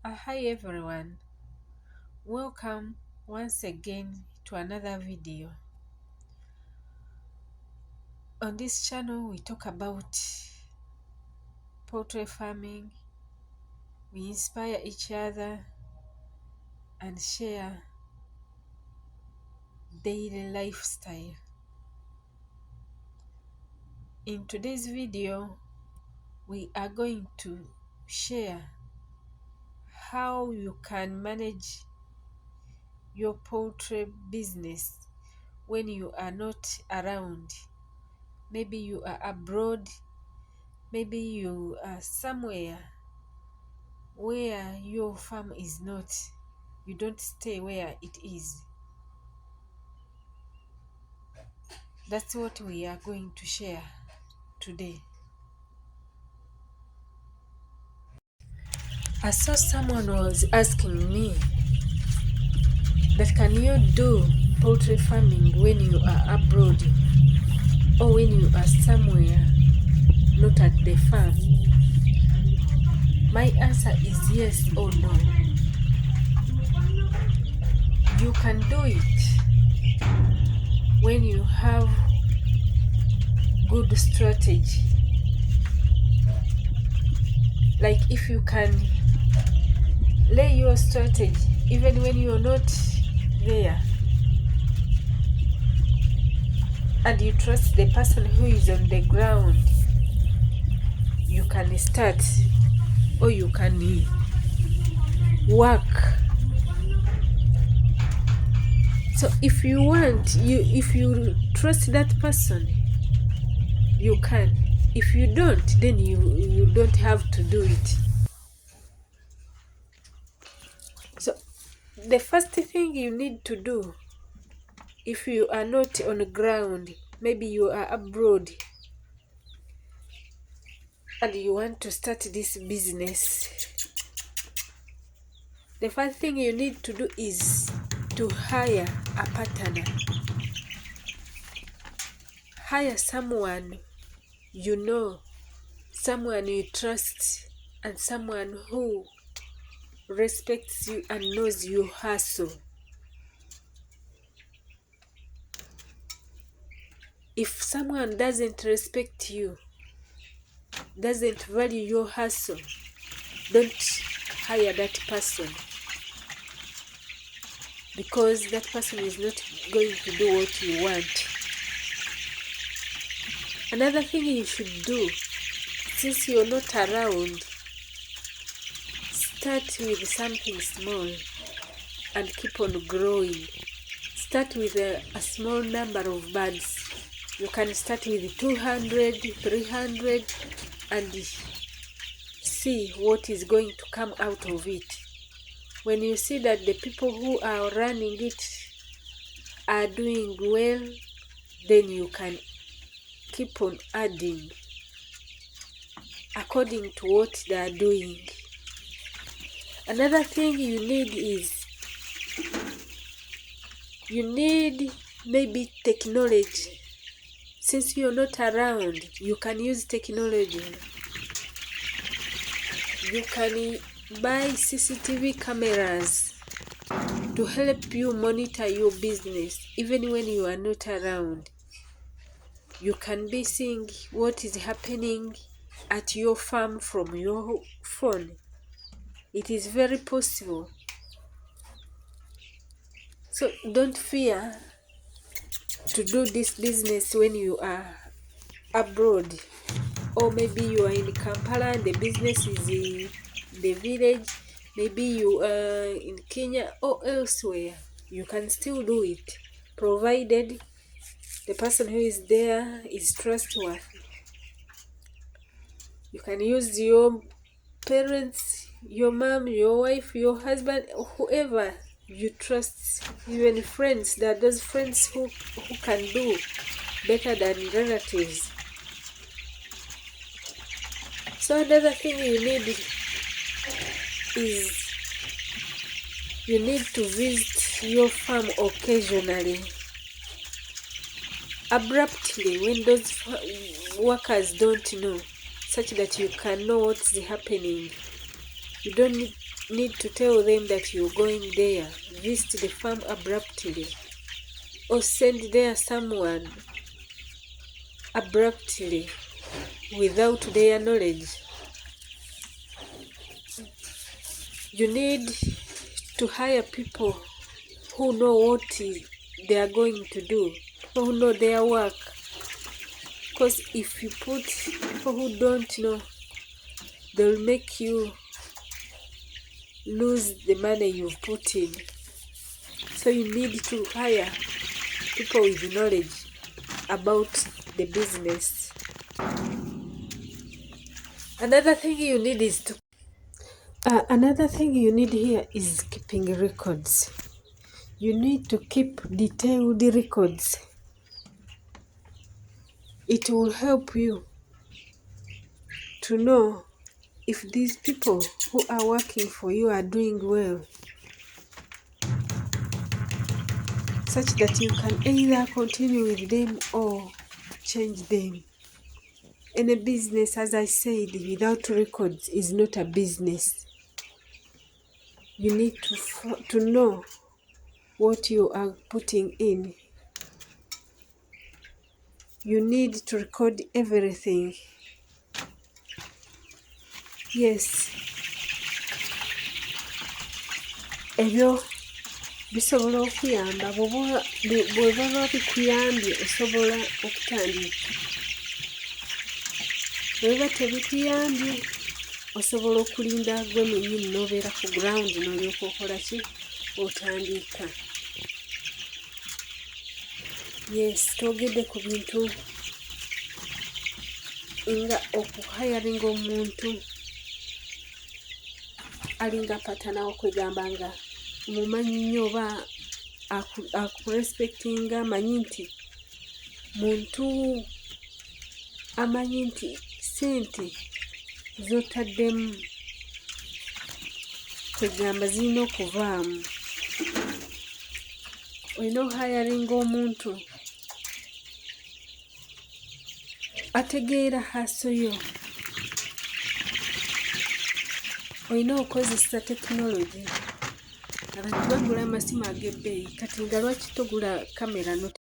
Hi everyone, welcome once again to another video. On this channel we talk about poultry farming, we inspire each other and share daily lifestyle. In today's video we are going to share how you can manage your poultry business when you are not around. Maybe you are abroad, maybe you are somewhere where your farm is not, you don't stay where it is. That's what we are going to share today. I saw someone was asking me that can you do poultry farming when you are abroad or when you are somewhere not at the farm? My answer is yes or no. You can do it when you have good strategy. Like if you can lay your strategy even when you're not there, and you trust the person who is on the ground, you can start or you can work. So if you want, if you trust that person, you can. If you don't, then you don't have to do it. So the first thing you need to do, if you are not on the ground, maybe you are abroad and you want to start this business, the first thing you need to do is to hire a partner. Hire someone you know, someone you trust, and someone who respects you and knows you hustle. If someone doesn't respect you, doesn't value your hustle, don't hire that person, because that person is not going to do what you want. Another thing you should do, since you're not around, start with something small and keep on growing. Start with a small number of birds. You can start with 200, 300 and see what is going to come out of it. When you see that the people who are running it are doing well, then you can keep on adding according to what they are doing. Another thing you need is, you need maybe technology. Since you're not around, you can use technology. You can buy CCTV cameras to help you monitor your business even when you are not around. You can be seeing what is happening at your farm from your phone. It is very possible. So don't fear to do this business when you are abroad, or maybe you are in Kampala and the business is in the village, maybe you are in Kenya or elsewhere. You can still do it, provided the person who is there is trustworthy. You can use your parents, your mom, your wife, your husband, whoever you trust, even friends. There are those friends who can do better than relatives. So another thing you need is, you need to visit your farm occasionally, abruptly, when those workers don't know, such that you can know what's happening. You don't need to tell them that you're going there. Visit the farm abruptly, or send there someone abruptly without their knowledge. You need to hire people who know what they are going to do, people who know their work. Because if you put people who don't know, they'll make you lose the money you've put in. So you need to hire people with knowledge about the business. Another thing you need here is keeping records. You need to keep detailed records. It will help you to know if these people who are working for you are doing well, such that you can either continue with them or change them. And a business, as I said, without records is not a business. You need to know what you are putting in. You need to record everything. Yes. Ebyo bisobola okuyamba bw'oba bikuyambye osobola okutandika. Bw'oba tebikuyambye osobola okulinda gwe mwennyini n'obeera ku ground n'olyoka okola ki? Otandika. Yes, twogedde ku bintu nga okuhayaringa omuntu alinga patana okwegamba nga mumanyi nnyo oba akurespectinga, amanyi nti muntu amanyi nti sente zotaddemu kwegamba zirina okuvaamu. Olina ohayaringa omuntu ategeera haso yo. Olina okukozesa tekinologi. Abantu bagula amasimu ag'ebbeeyi, kati nga lwaki togula kamera